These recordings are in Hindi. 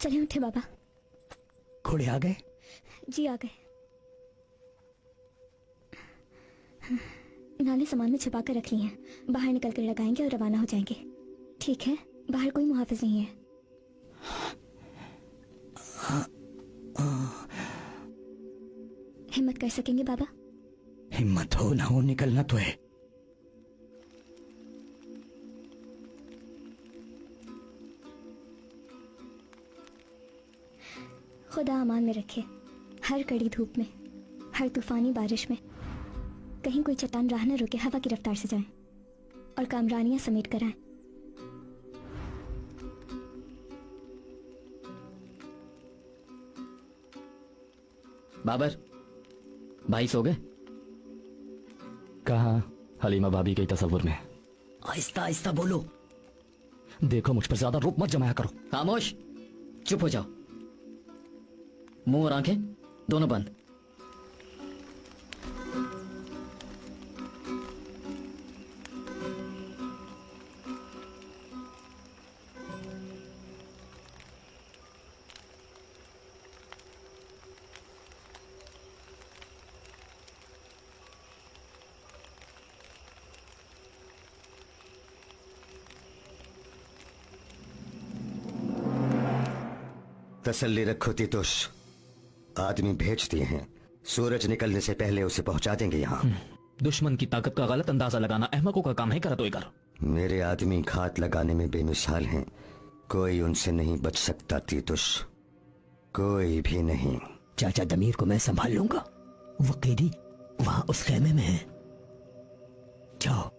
चले उठे बाबा। घोड़े आ गए? जी आ गए। नाले सामान में छुपा कर रख ली हैं, बाहर निकल कर लगाएंगे और रवाना हो जाएंगे। ठीक है, बाहर कोई मुहाफिज नहीं है। हिम्मत कर सकेंगे बाबा? हिम्मत हो ना हो, निकलना तो है। खुदा अमान में रखे, हर कड़ी धूप में, हर तूफानी बारिश में कहीं कोई चट्टान राह न रुके, हवा की रफ्तार से जाए और कामरानियां समेट कर आए। बाबर, भाई सो गए? कहाँ? हलीमा भाभी के तस्वुर में। आहिस्ता आहिस्ता बोलो। देखो, मुझ पर ज्यादा रूप मत जमाया करो। खामोश, चुप हो जाओ। मुंह और आंखें दोनों बंद। तसल्ली रखो तीतुश, आदमी भेज दिए हैं, सूरज निकलने से पहले उसे पहुंचा देंगे यहाँ। दुश्मन की ताकत का गलत अंदाजा लगाना अहमकों का काम है, कर तो कर। मेरे आदमी घात लगाने में बेमिसाल हैं, कोई उनसे नहीं बच सकता तीतुश, कोई भी नहीं। चाचा दमीर को मैं संभाल लूंगा, वो कैदी वहां उस खेमे में है। जाओ।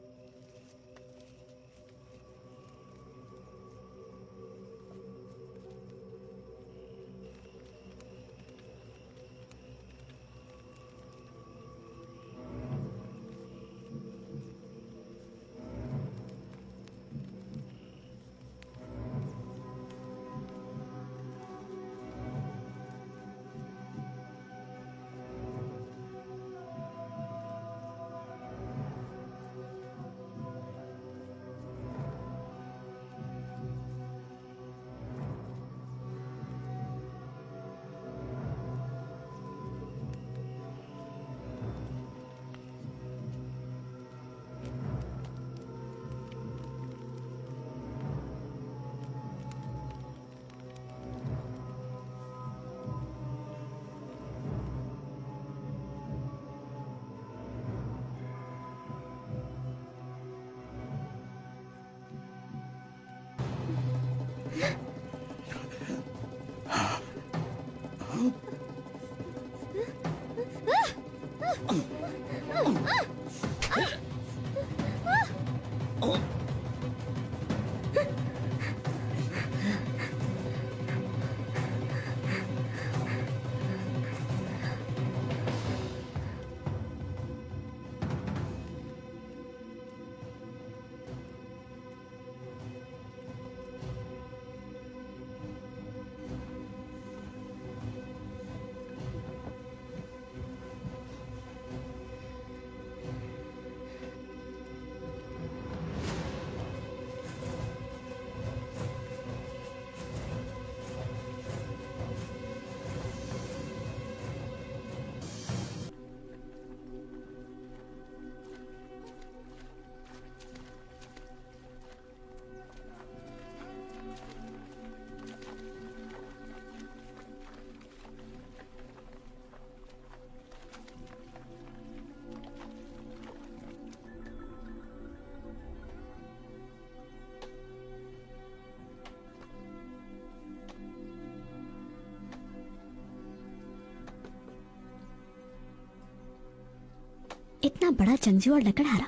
इतना बड़ा जंगजू और लकड़हारा।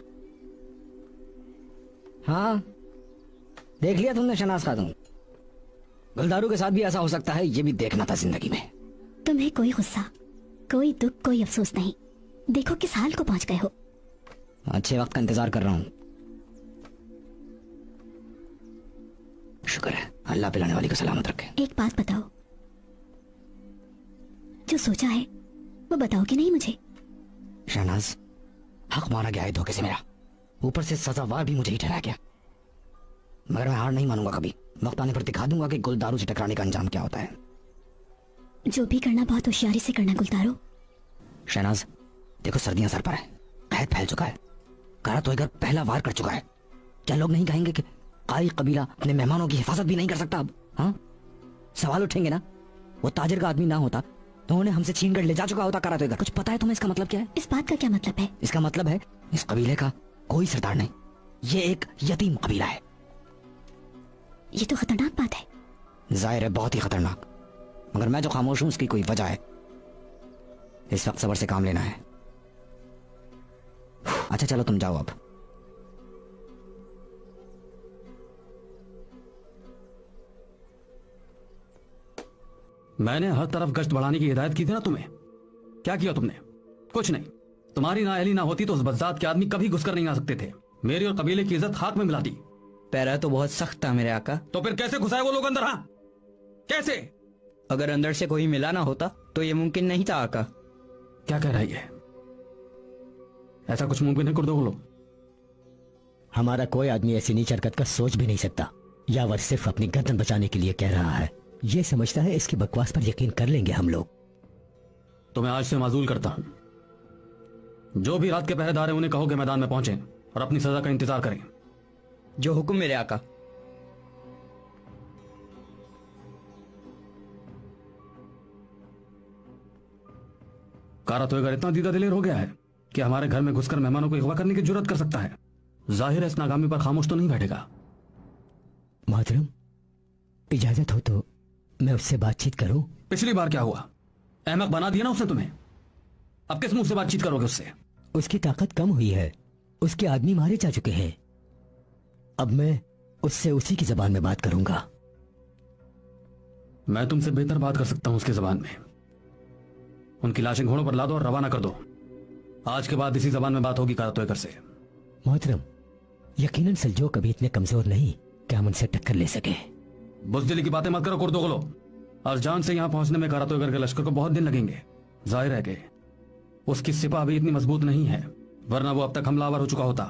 हाँ, देख लिया तुमने शनाज खातून? गुलदारू के साथ भी ऐसा हो सकता है, ये भी देखना था जिंदगी में। तुम्हें कोई गुस्सा, कोई दुख, कोई अफसोस नहीं। देखो किस हाल को पहुंच गए हो। अच्छे वक्त का इंतजार कर रहा हूँ। शुक्र है, अल्लाह पिलाने वाली को सलामत रखे। एक बात बताओ, जो सोचा है वो बताओगे नहीं मुझे? शहनाज, हक मारा गया है धोखे से मेरा, ऊपर से सजावार भी मुझे ही ठहराया गया। मगर मैं हार नहीं मानूंगा कभी। वक्त आने पर दिखा दूंगा कि गुलदारू से टकराने का अंजाम क्या होता है। जो भी करना बहुत होशियारी से करना गुलदारो। शहनाज देखो, सर्दियां सर पर है, कहत फैल चुका है, कारा तोयगर पहला वार कर चुका है। क्या लोग नहीं कहेंगे कि काई कबीला अपने मेहमानों की हिफाजत भी नहीं कर सकता अब? हाँ, सवाल उठेंगे ना। वो ताजिर का आदमी ना होता तो उन्हें हमसे छीन कर ले जा चुका होता कारा तोयगर। कुछ पता है तुम्हें इसका मतलब क्या है? इस बात का क्या मतलब है? इसका मतलब है इस कबीले का कोई सरदार नहीं, ये एक यतीम कबीला है। ये तो खतरनाक बात है। जाहिर है बहुत ही खतरनाक, मगर मैं जो खामोश हूं उसकी कोई वजह है। इस वक्त सबर से काम लेना है। अच्छा चलो तुम जाओ अब। मैंने हर तरफ गश्त बढ़ाने की हिदायत की थी ना तुम्हें, क्या किया तुमने? कुछ नहीं। तुम्हारी नाअहली ना होती तो उस बज़ात के आदमी कभी घुसकर नहीं आ सकते थे। मेरी और कबीले की इज्जत खाक में मिला दी। पैरा तो बहुत सख्त था मेरे आका। तो फिर कैसे घुसाए वो लोग अंदर? हाँ, कैसे? अगर अंदर से कोई मिला ना होता तो ये मुमकिन नहीं था आका। क्या कह रही है? ऐसा कुछ मुमकिन है कुर्दोगलो? हमारा कोई आदमी ऐसी नीच हरकत का सोच भी नहीं सकता। यावर सिर्फ अपनी गर्दन बचाने के लिए कह रहा है। ये समझता है इसकी बकवास पर यकीन कर लेंगे हम लोग। तो मैं आज से माजूल करता हूं। जो भी रात के पहरेदार हैं उन्हें कहो कि मैदान में पहुंचें और अपनी सजा का इंतजार करें। जो हुक्म मेरे आका। कारा तोयगर इतना दीदा दिलेर हो गया है कि हमारे घर में घुसकर मेहमानों को अगवा करने की जुर्रत कर सकता है। जाहिर है इस नाकामी पर खामोश तो नहीं बैठेगा। मोहतरम, इजाजत हो तो मैं उससे बातचीत करूं? पिछली बार क्या हुआ? अहमक बना दिया ना उसने तुम्हें। अब किस मुंह से बातचीत करोगे उससे? उसकी ताकत कम हुई है, उसके आदमी मारे जा चुके हैं। अब मैं उससे उसी की जबान में बात करूंगा। मैं तुमसे बेहतर बात कर सकता हूं उसकी जबान में। उनकी लाशें घोड़ों पर ला दो और रवाना कर दो। आज के बाद इसी जबान में बात होगी कारा तोयगर से। मोहतरम, यकीनन सलजो कभी इतने कमजोर नहीं कि हम उनसे टक्कर ले सके। बुज़दिली की बातें मत करो कुर्दोगलो। अरजान से यहां पहुंचने में कारा तोयगर के लश्कर को बहुत दिन लगेंगे। जाहिर है कि उसकी सिपा अभी इतनी मजबूत नहीं है, वरना वो अब तक हमलावर हो चुका होता।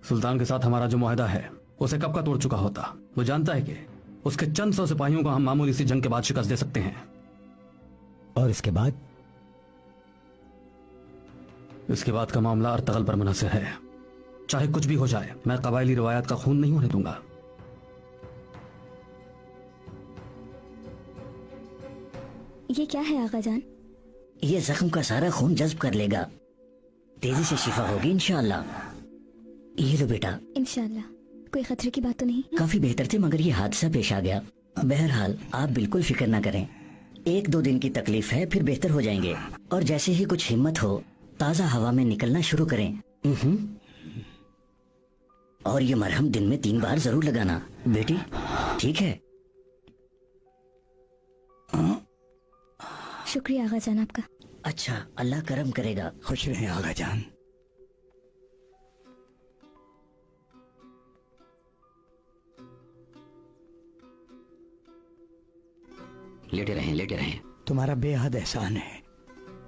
सुल्तान के साथ हमारा जो मुआहदा है उसे कब का तोड़ चुका होता। वो जानता है कि उसके चंद सौ सिपाहियों को हम मामूली सी जंग के बाद शिकस्त दे सकते हैं। और इसके बाद? इसके बाद का मामला अर्तगल पर मुनहसर है। चाहे कुछ भी हो जाए, मैं कबायली रिवायात का खून नहीं होने दूंगा। ये क्या है आगा जान? ये जख्म का सारा खून जज्ब कर लेगा, तेजी से शिफा होगी इंशाअल्लाह। ये लो बेटा। इंशाअल्लाह। कोई खतरे की बात तो नहीं? काफी बेहतर थे, मगर ये हादसा पेश आ गया। बहरहाल आप बिल्कुल फिक्र ना करें, 1-2 दिन की तकलीफ है, फिर बेहतर हो जाएंगे। और जैसे ही कुछ हिम्मत हो ताजा हवा में निकलना शुरू करें। और ये मरहम दिन में 3 बार जरूर लगाना बेटी, ठीक है? शुक्रिया आगा जान आपका। अच्छा, अल्लाह करम करेगा। खुश रहें आगा जान। लेटे रहें, लेटे रहें। तुम्हारा बेहद एहसान है।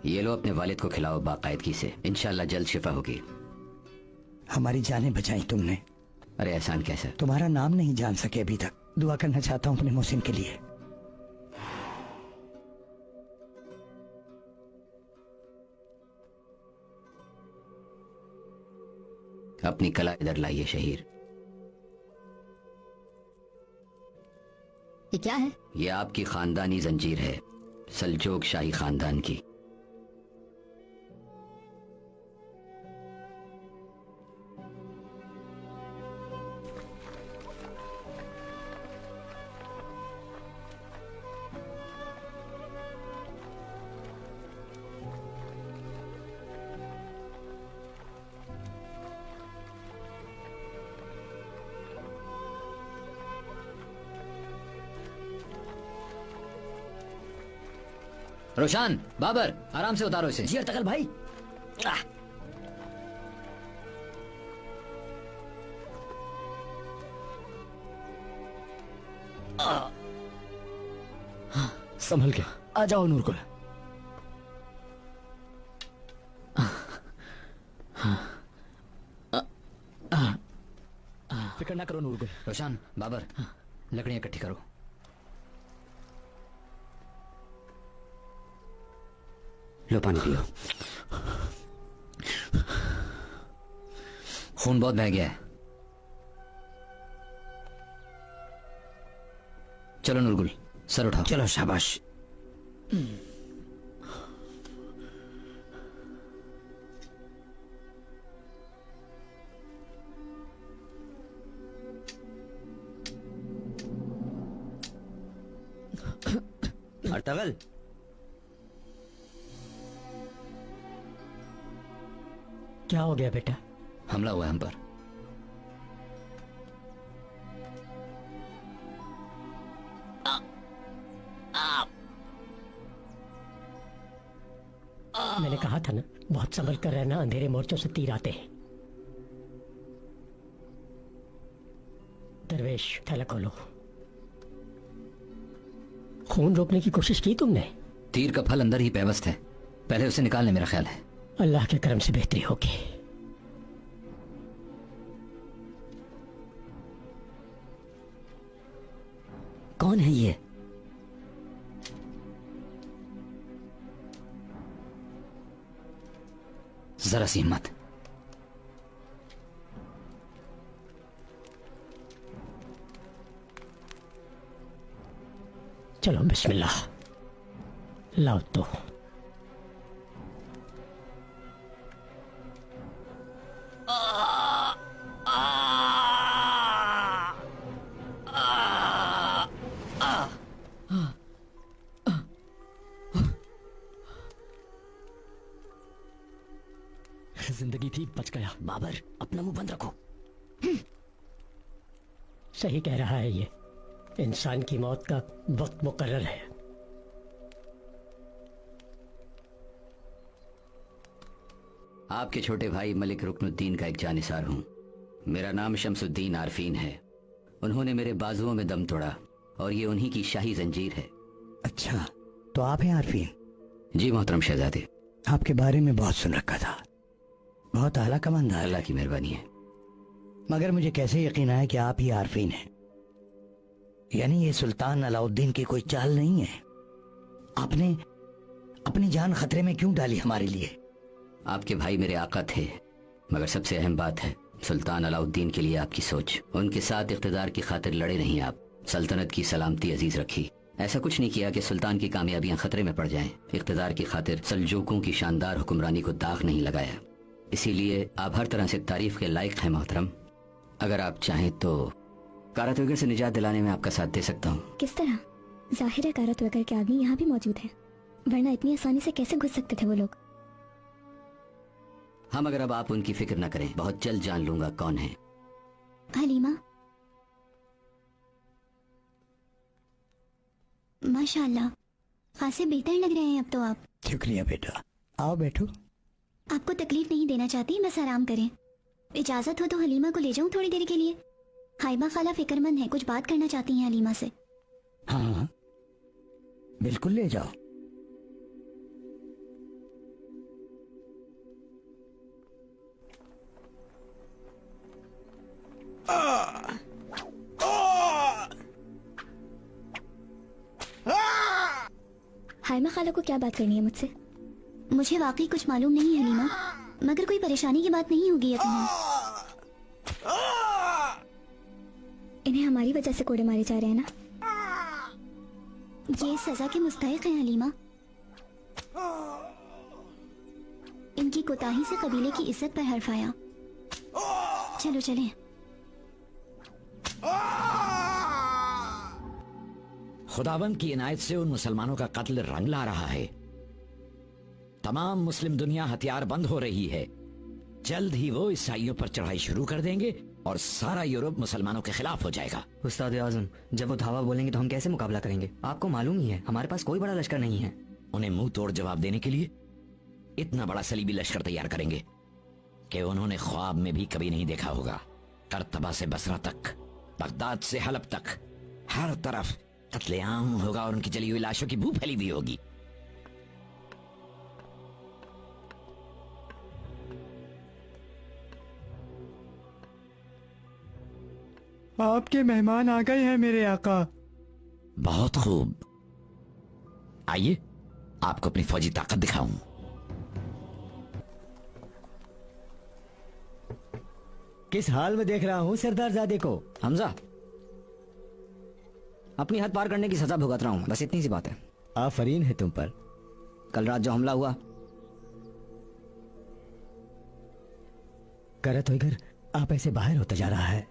ये लो अपने वालिद को खिलाओ बाकायदगी से, इंशाल्लाह जल्द शिफा होगी। हमारी जानें बचाई तुमने। अरे एहसान कैसा? तुम्हारा नाम नहीं जान सके अभी तक। दुआ करना चाहता हूँ अपने मोहसिन के लिए। अपनी कला इधर लाइए शहीर। ये क्या है? ये आपकी खानदानी जंजीर है, सल्जोक शाही खानदान की। रोशान, बाबर, आराम से उतारो इसे। जी अर्तगल भाई। संभल के आ जाओ नूरकुल। फिक्र फिक्र ना करो नूरगुल। रोशान, बाबर, लकड़ियां इकट्ठी करो। लो पानी पियो। खून बहुत बह गया है। चलो नूरगुल, सर उठाओ। चलो शाबाश। अर्तगल, क्या हो गया बेटा? हमला हुआ है हम पर। मैंने कहा था ना, बहुत संभल कर रहना, अंधेरे मोर्चों से तीर आते हैं। दरवेश, थैला खोलो। खून रोकने की कोशिश की तुमने? तीर का फल अंदर ही पेवस्त है, पहले उसे निकालने मेरा ख्याल है। अल्लाह के करम से बेहतरी होगी। कौन है ये? जरा सी हिम्मत। चलो बिस्मिल्लाह, लाओ तो। जिंदगी थी, बच गया। बाबर, अपना मुंह बंद रखो। सही कह रहा है ये, इंसान की मौत का वक्त मुकर्रर है। आपके छोटे भाई मलिक रुकनुद्दीन का एक जानिसार हूं। मेरा नाम शमसुद्दीन आरफीन है। उन्होंने मेरे बाजुओं में दम तोड़ा और ये उन्हीं की शाही जंजीर है। अच्छा, तो आप हैं आरफीन? जी मोहतरम शहजादे। आपके बारे में बहुत सुन रखा था, बहुत आला कमांडर। अल्लाह की मेहरबानी है। मगर मुझे कैसे यकीन आया कि आप ही आरफीन हैं? यानी ये सुल्तान अलाउद्दीन की कोई चाल नहीं है? आपने अपनी जान खतरे में क्यों डाली हमारे लिए? आपके भाई मेरे आका थे, मगर सबसे अहम बात है सुल्तान अलाउद्दीन के लिए आपकी सोच। उनके साथ इख्तिदार की खातिर लड़े नहीं आप, सल्तनत की सलामती अजीज रखी। ऐसा कुछ नहीं किया कि सुल्तान की कामयाबियां खतरे में पड़ जाएं। इख्तिदार की खातिर सल्जूकों की शानदार हुक्मरानी को दाग नहीं लगाया। इसीलिए आप हर तरह से तारीफ के लायक हैं मोहतरम। अगर आप चाहें तो कारातोगर से निजात दिलाने में आपका साथ दे सकता हूँ। किस तरह? जाहिर है कारातोगर के आदमी यहाँ भी मौजूद है, वरना इतनी आसानी से कैसे घुस सकते थे वो लोग? हम, अगर अब आप उनकी फिक्र न करें, बहुत जल्द जान लूंगा कौन है। हलीमा, माशाल्लाह, खासे बेहतर लग रहे हैं अब तो आप। शुक्रिया बेटा, आओ बैठो। आपको तकलीफ नहीं देना चाहती, बस आराम करें। इजाजत हो तो हलीमा को ले जाऊं थोड़ी देर के लिए? हाइबा खाला फिक्रमंद है, कुछ बात करना चाहती हैं हलीमा से। हाँ, बिल्कुल ले जाओ। हाइमा खाला को क्या बात करनी है मुझसे? मुझे वाकई कुछ मालूम नहीं हलीमा, मगर कोई परेशानी की बात नहीं होगी यकीनन। इन्हें हमारी वजह से कोड़े मारे जा रहे हैं ना? ये सजा के मुस्तहिक हैं हलीमा। इनकी कोताही से कबीले की इज्जत पर हर्फ आया। चलो चलें। खुदावंद की इनायत से उन मुसलमानों का कत्ल रंग ला रहा है। तमाम मुस्लिम दुनिया हथियार बंद हो रही है। जल्द ही वो ईसाइयों पर चढ़ाई शुरू कर देंगे और सारा यूरोप मुसलमानों के खिलाफ हो जाएगा। उस्ताद आजम, जब वो धावा बोलेंगे तो हम कैसे मुकाबला करेंगे? आपको मालूम ही है हमारे पास कोई बड़ा लश्कर नहीं है। उन्हें मुंह तोड़ जवाब देने के लिए इतना बड़ा सलीबी लश्कर तैयार करेंगे कि उन्होंने ख्वाब में भी कभी नहीं देखा होगा। करतबा से बसरा तक, बगदाद से हलब तक, हर तरफ कत्लेआम होगा और उनकी जली हुई लाशों की बू फैली हुई होगी। आपके मेहमान आ गए हैं मेरे आका। बहुत खूब, आइए आपको अपनी फौजी ताकत दिखाऊं। किस हाल में देख रहा हूँ सरदार ज़ादे को? हमजा, अपनी हद पार करने की सजा भुगत रहा हूँ, बस इतनी सी बात है। आफरीन है तुम पर। कल रात जो हमला हुआ, करत होइगर आप ऐसे बाहर होता जा रहा है।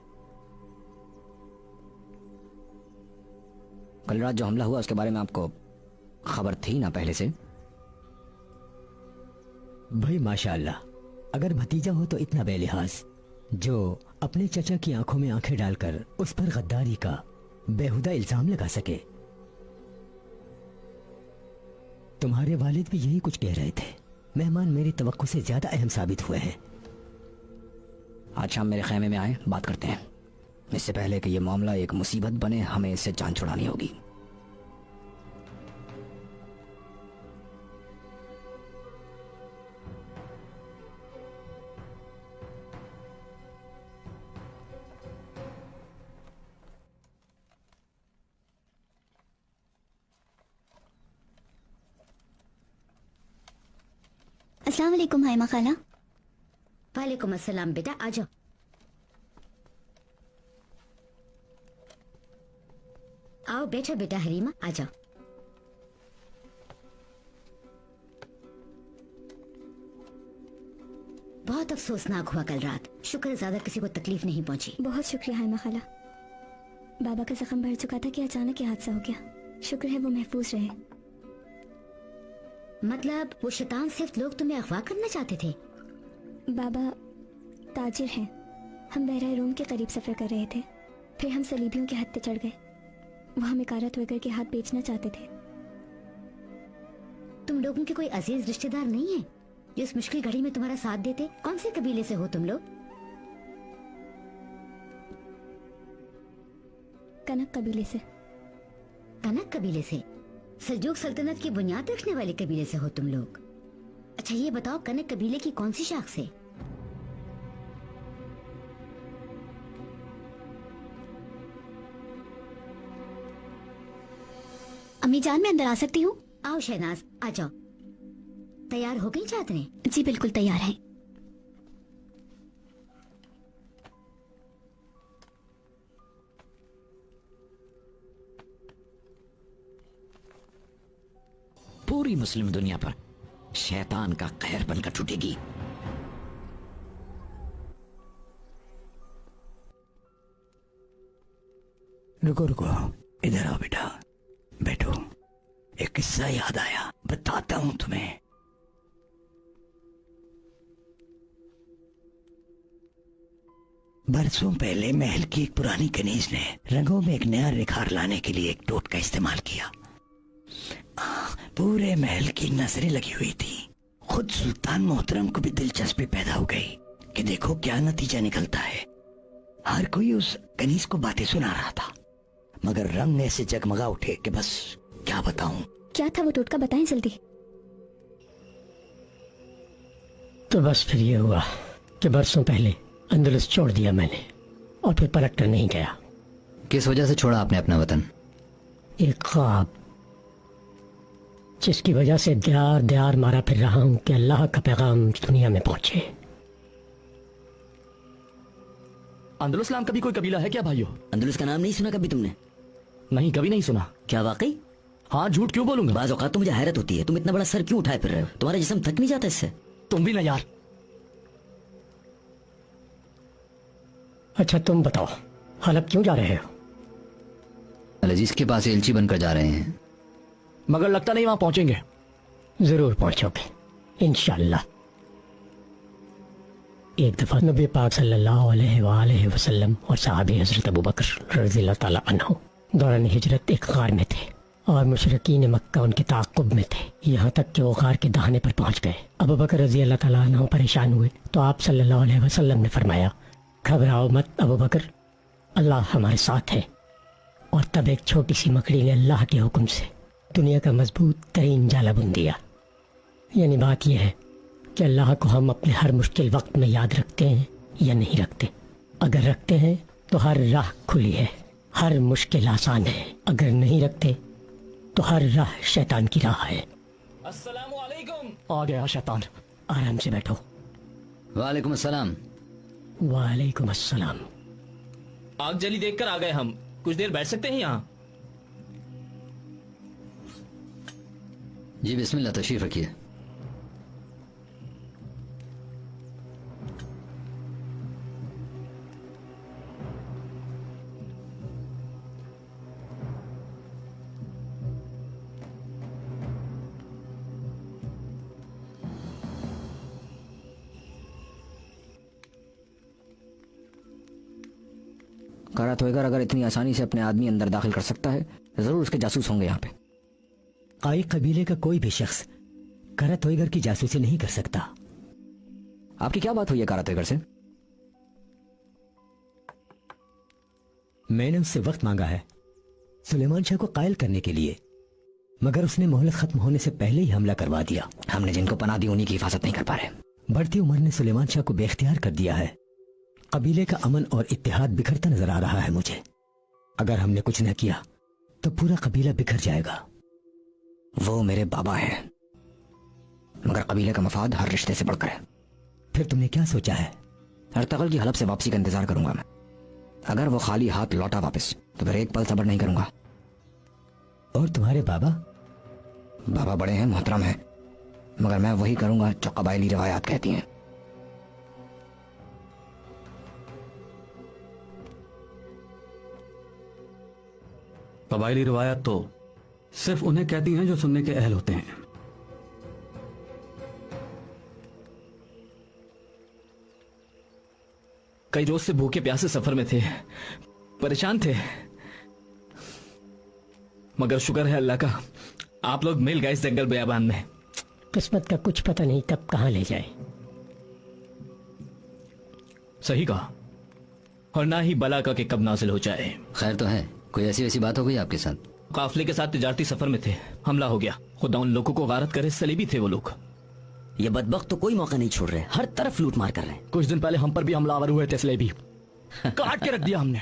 कल रात जो हमला हुआ उसके बारे में आपको खबर थी ना पहले से? भाई माशाअल्लाह, अगर भतीजा हो तो इतना बेलिहाज, जो अपने चचा की आंखों में आंखें डालकर उस पर गद्दारी का बेहुदा इल्जाम लगा सके। तुम्हारे वालिद भी यही कुछ कह रहे थे। मेहमान मेरी तवक्को से ज्यादा अहम साबित हुए हैं। आज शाम मेरे खैमे में आए, बात करते हैं। इससे पहले कि यह मामला एक मुसीबत बने, हमें इससे जान छुड़ानी होगी। अस्सलाम वालेकुम हाइमा खाला। वालेकुम अस्सलाम बेटा, आ जाओ। आओ बैठो बेटा हरीमा, आ जाओ। बहुत अफसोसनाक हुआ कल रात। शुक्र है ज्यादा किसी को तकलीफ नहीं पहुंची। बहुत शुक्रिया हाइमा खाला। बाबा का जख्म बढ़ चुका था कि अचानक ये हादसा हो गया। शुक्र है वो महफूज रहे। मतलब वो शैतान सिर्फ लोग तुम्हें अगवा करना चाहते थे? बाबा ताजिर हैं। हम बहरा रूम के करीब सफर कर रहे थे, फिर हम सलीबियों के हद पे चढ़ गए। वो हमें कारत वगैरह के हाथ बेचना चाहते थे। तुम लोगों के कोई अजीज रिश्तेदार नहीं है जो इस मुश्किल घड़ी में तुम्हारा साथ देते? कौन से कबीले से हो तुम लोग? कनक कबीले से। कनक कबीले से? सल्जूक सल्तनत की बुनियाद रखने वाले कबीले से हो तुम लोग? अच्छा ये बताओ, कनक कबीले की कौन सी शाख से? अम्मी जान, मैं अंदर आ सकती हूँ? आओ शहनाज, आ जाओ। तैयार हो गई चादरें? जी बिल्कुल तैयार है। पूरी मुस्लिम दुनिया पर शैतान का कहर बनकर टूटेगी। रुको रुको, इधर आओ बेटा, बैठो। एक किस्सा याद आया, बताता हूं तुम्हें। बरसों पहले महल की एक पुरानी कनीज ने रंगों में एक नया निखार लाने के लिए एक टोट का इस्तेमाल किया। पूरे महल की नजरें लगी हुई थी। खुद सुल्तान मोहतरम को भी दिलचस्पी पैदा हो गई कि देखो क्या नतीजा निकलता है। हर कोई उस कनीज को बातें सुना रहा था, मगर रंग ने ऐसे जगमगा उठे कि बस क्या बताऊं। क्या था वो टोटका, बताएं जल्दी। तो बस फिर ये हुआ कि बरसों पहले अंदलुस छोड़ दिया मैंने, और फिर पलट कर नहीं गया। किस वजह से छोड़ा आपने अपना वतन? एक ख्वाब जिसकी वजह से द्यार द्यार मारा फिर रहा हूं कि अल्लाह का पैगाम दुनिया में पहुंचे। अंदलुस नाम का भी कोई कबीला है क्या भाइयों? अंदलुस का नाम नहीं सुना कभी तुमने? नहीं, कभी नहीं सुना। क्या वाकई? हाँ, झूठ क्यों बोलूंगा? बाज़ औक़ात तो मुझे हैरत होती है, तुम इतना बड़ा सर क्यों उठाए फिर रहे हो? तुम्हारा जिस्म थक नहीं जाता इससे? तुम भी ना यार। अच्छा तुम बताओ, हलब क्यों जा रहे हो? अजीज के पास एलची बनकर जा रहे हैं, मगर लगता नहीं वहां पहुंचेंगे। जरूर पहुंचोगे इंशाअल्लाह। एक दफा नबी पाक सल्लल्लाहु अलैहि वसल्लम और साहबी हजरत अबू बकर रज़ियल्लाहु ताला अन्हु दौरान हिजरत एक गार में थे और मुशरिकीन मक्का उनके ताक़ुब में थे, यहाँ तक कि वो गार के दहाने पर पहुंच गए। अबू बकर रज़ियल्लाहु ताला अन्हु परेशान हुए तो आप सल्लल्लाहु अलैहि वसल्लम ने फरमाया, घबराओ मत अबू बकर, अल्लाह हमारे साथ है। और तब एक छोटी सी मकड़ी ने अल्लाह के हुक्म से दुनिया का मजबूत तरीन जाला बुन दिया। यानी बात यह है कि अल्लाह को हम अपने हर मुश्किल वक्त में याद रखते हैं या नहीं रखते। अगर रखते हैं तो हर राह खुली है, हर मुश्किल आसान है। अगर नहीं रखते तो हर राह शैतान की राह है। अस्सलामुअलैकुम। आ गया शैतान, आराम से बैठो। वालेकुम अस्सलाम। वालेकुम अस्सलाम। आग जली देखकर आ गए हम, कुछ देर बैठ सकते हैं यहाँ? जी बिस्मिल्लाह, तशरीफ रखिए। कारा थोएगर अगर इतनी आसानी से अपने आदमी अंदर दाखिल कर सकता है, जरूर उसके जासूस होंगे यहाँ पे। काई कबीले का कोई भी शख्स कारा थोएगर की जासूसी नहीं कर सकता। आपकी क्या बात हुई है कारा थोएगर से? मैंने उससे वक्त मांगा है सुलेमान शाह को कायल करने के लिए, मगर उसने मोहलत खत्म होने से पहले ही हमला करवा दिया। हमने जिनको पनाह दी उन्हीं की हिफाजत नहीं कर पा रहे। बढ़ती उम्र ने सुलेमान शाह को बेख्तियार कर दिया है। कबीले का अमन और इत्तेहाद बिखरता नजर आ रहा है मुझे। अगर हमने कुछ न किया तो पूरा कबीला बिखर जाएगा। वो मेरे बाबा हैं, मगर कबीले का मफाद हर रिश्ते से बढ़कर है। फिर तुमने क्या सोचा है? अर्तगल की हलफ से वापसी का इंतजार करूंगा मैं। अगर वो खाली हाथ लौटा वापस तो फिर एक पल सब्र नहीं करूंगा। और तुम्हारे बाबा? बाबा बड़े हैं, मोहतरम हैं, मगर मैं वही करूंगा जो कबायली रिवायात कहती हैं। कबायली रिवायत तो सिर्फ उन्हें कहती हैं जो सुनने के अहल होते हैं। कई रोज से भूखे प्यासे सफर में थे, परेशान थे, मगर शुक्र है अल्लाह का आप लोग मिल गए इस जंगल बेयाबान में। किस्मत का कुछ पता नहीं कब कहाँ ले जाए। सही कहा, और ना ही बला का कि कब नाजिल हो जाए। खैर तो है, कोई ऐसी वैसी बात हो गई आपके साथ? काफिले के साथ तिजारती सफर में थे, हमला हो गया। खुदा उन लोगों को गारत करे, सलीबी थे वो लोग। ये बदबख्त तो कोई मौका नहीं छोड़ रहे, हर तरफ लूट मार कर रहे हैं। कुछ दिन पहले हम पर भी हमलावर हुए थे, सलेबी काट के रख दिया हमने।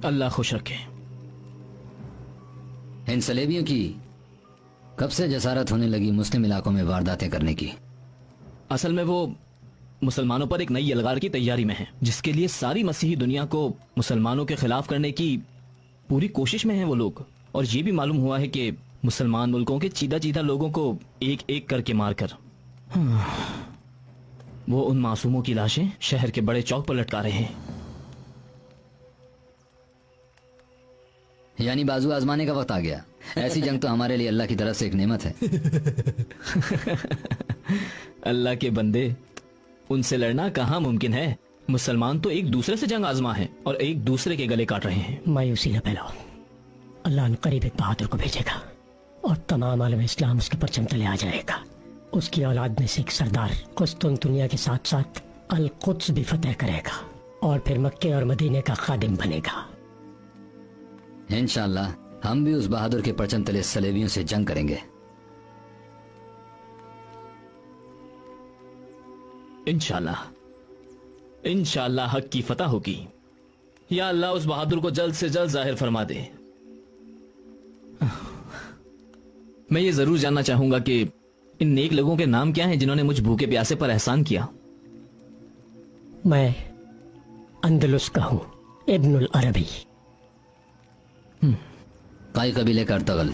अल्लाह खुश रखे। इन सलेबियों की कब से जसारत होने लगी मुस्लिम इलाकों में वारदातें करने की? असल में वो मुसलमानों पर एक नई यलगार की तैयारी में है, जिसके लिए सारी मसीही दुनिया को मुसलमानों के खिलाफ करने की पूरी कोशिश में है वो लोग। और ये भी मालूम हुआ है कि मुसलमान मुल्कों के चीदा चीदा लोगों को एक एक करके मारकर वो उन मासूमों की लाशें शहर के बड़े चौक पर लटका रहे हैं। यानी बाजू आजमाने का वक्त आ गया। ऐसी जंग तो हमारे लिए अल्लाह की तरफ से एक नेमत है। अल्लाह के बंदे, उनसे लड़ना कहाँ मुमकिन है। मुसलमान तो एक दूसरे से जंग आजमा है और एक दूसरे के गले काट रहे हैं। मायूसी न फैलाओ, अल्लाह न करीब एक बहादुर को भेजेगा और तमाम आलम इस्लाम उसके परचम तले आ जाएगा। उसकी औलाद में से एक सरदार कुस्तुनतुनिया के साथ साथ अल कुद्स भी फतेह करेगा और फिर मक्के और मदीने का खादिम बनेगा। इंशाअल्लाह हम भी उस बहादुर के परचम तले सलेबियों से जंग करेंगे। इंशाअल्लाह, इंशाअल्लाह हक की फतह होगी। या अल्लाह उस बहादुर को जल्द से जल्द जाहिर फरमा दे। मैं ये जरूर जानना चाहूंगा कि इन नेक लोगों के नाम क्या हैं जिन्होंने मुझ भूखे प्यासे पर एहसान किया। मैं अंदलुस का हूँ, इब्नुल अरबी। काई कबीले का अर्तगल।